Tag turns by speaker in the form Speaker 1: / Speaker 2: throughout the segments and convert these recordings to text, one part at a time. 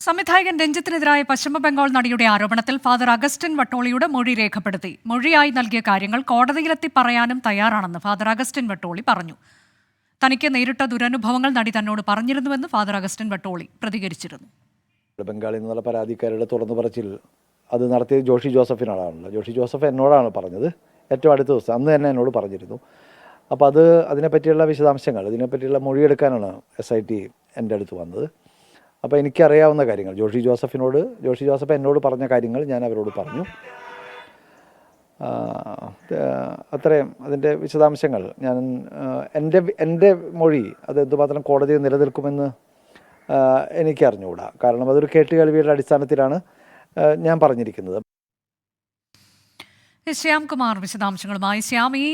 Speaker 1: സംവിധായകൻ രഞ്ജിത്തിനെതിരായ പശ്ചിമബംഗാൾ നടിയുടെ ആരോപണത്തിൽ ഫാദർ അഗസ്റ്റിൻ വട്ടോളിയുടെ മൊഴി രേഖപ്പെടുത്തി. മൊഴിയായി നൽകിയ കാര്യങ്ങൾ കോടതിയിലെത്തി പറയാനും തയ്യാറാണെന്ന് ഫാദർ അഗസ്റ്റിൻ വട്ടോളി പറഞ്ഞു. തനിക്ക് നേരിട്ട ദുരനുഭവങ്ങൾ നടി തന്നോട് പറഞ്ഞിരുന്നുവെന്ന് ഫാദർ അഗസ്റ്റിൻ വട്ടോളി പ്രതികരിച്ചിരുന്നു.
Speaker 2: ബംഗാളിൽ നിന്നുള്ള പരാതിക്കാരുടെ തുറന്നു പറച്ചിൽ അത് നടത്തിയത് ജോഷി ജോസഫിനോടാണല്ലോ. ജോഷി ജോസഫ് എന്നോടാണ് പറഞ്ഞത്. ഏറ്റവും അടുത്ത ദിവസം അന്ന് തന്നെ എന്നോട് പറഞ്ഞിരുന്നു. അപ്പോൾ അതിനെപ്പറ്റിയുള്ള വിശദാംശങ്ങൾ, ഇതിനെപ്പറ്റിയുള്ള മൊഴിയെടുക്കാനാണ് SIT എൻ്റെ അടുത്ത് വന്നത്. അപ്പോൾ എനിക്കറിയാവുന്ന കാര്യങ്ങൾ ജോഷി ജോസഫ് എന്നോട് പറഞ്ഞ കാര്യങ്ങൾ ഞാൻ അവരോട് പറഞ്ഞു. അത്രയും അതിൻ്റെ വിശദാംശങ്ങൾ ഞാൻ എൻ്റെ മൊഴി അത് എന്തുമാത്രം കോടതിയിൽ നിലനിൽക്കുമെന്ന് എനിക്കറിഞ്ഞുകൂടാ. കാരണം അതൊരു കേട്ടുകേൾവിയുടെ അടിസ്ഥാനത്തിലാണ് ഞാൻ പറഞ്ഞിരിക്കുന്നത്.
Speaker 1: ശ്യാം കുമാർ വിശദാംശങ്ങളുമായി. ശ്യാം, ഈ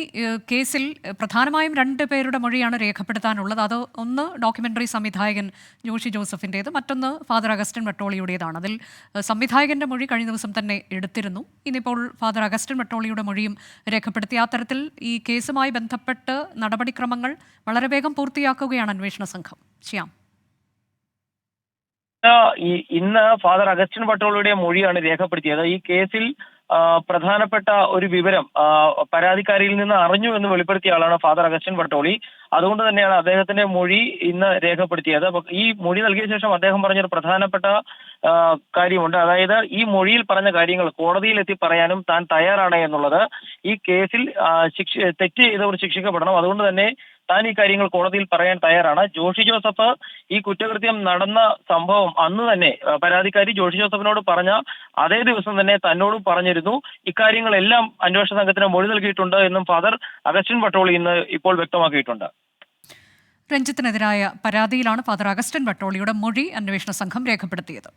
Speaker 1: കേസിൽ പ്രധാനമായും 2 പേരുടെ മൊഴിയാണ് രേഖപ്പെടുത്താനുള്ളത്. അത് ഒന്ന് ഡോക്യുമെൻ്ററി സംവിധായകൻ ജോഷി ജോസഫിൻ്റേത്, മറ്റൊന്ന് ഫാദർ അഗസ്റ്റിൻ വട്ടോളിയുടേതാണ്. അതിൽ സംവിധായകൻ്റെ മൊഴി കഴിഞ്ഞ ദിവസം തന്നെ എടുത്തിരുന്നു. ഇനിയിപ്പോൾ ഫാദർ അഗസ്റ്റിൻ വട്ടോളിയുടെ മൊഴിയും രേഖപ്പെടുത്തി. ആ തരത്തിൽ ഈ കേസുമായി ബന്ധപ്പെട്ട് നടപടിക്രമങ്ങൾ വളരെ വേഗം പൂർത്തിയാക്കുകയാണ് അന്വേഷണ സംഘം. ശ്യാം,
Speaker 3: ഇന്ന് ഫാദർ അഗസ്റ്റിൻ വട്ടോളിയുടെ മൊഴിയാണ് രേഖപ്പെടുത്തിയത്. ഈ കേസിൽ പ്രധാനപ്പെട്ട ഒരു വിവരം പരാതിക്കാരിയിൽ നിന്ന് അറിഞ്ഞു എന്ന് വെളിപ്പെടുത്തിയ ആളാണ് ഫാദർ അഗസ്റ്റിൻ വട്ടോളി. അതുകൊണ്ട് തന്നെയാണ് അദ്ദേഹത്തിന്റെ മൊഴി ഇന്ന് രേഖപ്പെടുത്തിയത്. ഈ മൊഴി നൽകിയ ശേഷം അദ്ദേഹം പറഞ്ഞൊരു പ്രധാനപ്പെട്ട കാര്യമുണ്ട്. അതായത് ഈ മൊഴിയിൽ പറഞ്ഞ കാര്യങ്ങൾ കോടതിയിൽ എത്തി പറയാനും താൻ തയ്യാറാണ് എന്നുള്ളത്. ഈ കേസിൽ തെറ്റ് ചെയ്തവർ ശിക്ഷിക്കപ്പെടണം. അതുകൊണ്ട് തന്നെ താൻ ഈ കാര്യങ്ങൾ കോടതിയിൽ പറയാൻ തയ്യാറാണ്. ജോഷി ജോസഫ് ഈ കുറ്റകൃത്യം നടന്ന സംഭവം അന്ന് തന്നെ പരാതിക്കാരി ജോഷി ജോസഫിനോട് പറഞ്ഞ അതേ ദിവസം തന്നെ തന്നോടും പറഞ്ഞിരുന്നു. ഇക്കാര്യങ്ങളെല്ലാം അന്വേഷണ സംഘത്തിന് മൊഴി നൽകിയിട്ടുണ്ട് എന്നും ഫാദർ അഗസ്റ്റിൻ വട്ടോളി ഇന്ന് ഇപ്പോൾ വ്യക്തമാക്കിയിട്ടുണ്ട്.
Speaker 1: രഞ്ജിത്തിനെതിരായ പരാതിയിലാണ് ഫാദർ അഗസ്റ്റിൻ വട്ടോളിയുടെ മൊഴി അന്വേഷണ സംഘം രേഖപ്പെടുത്തിയത്.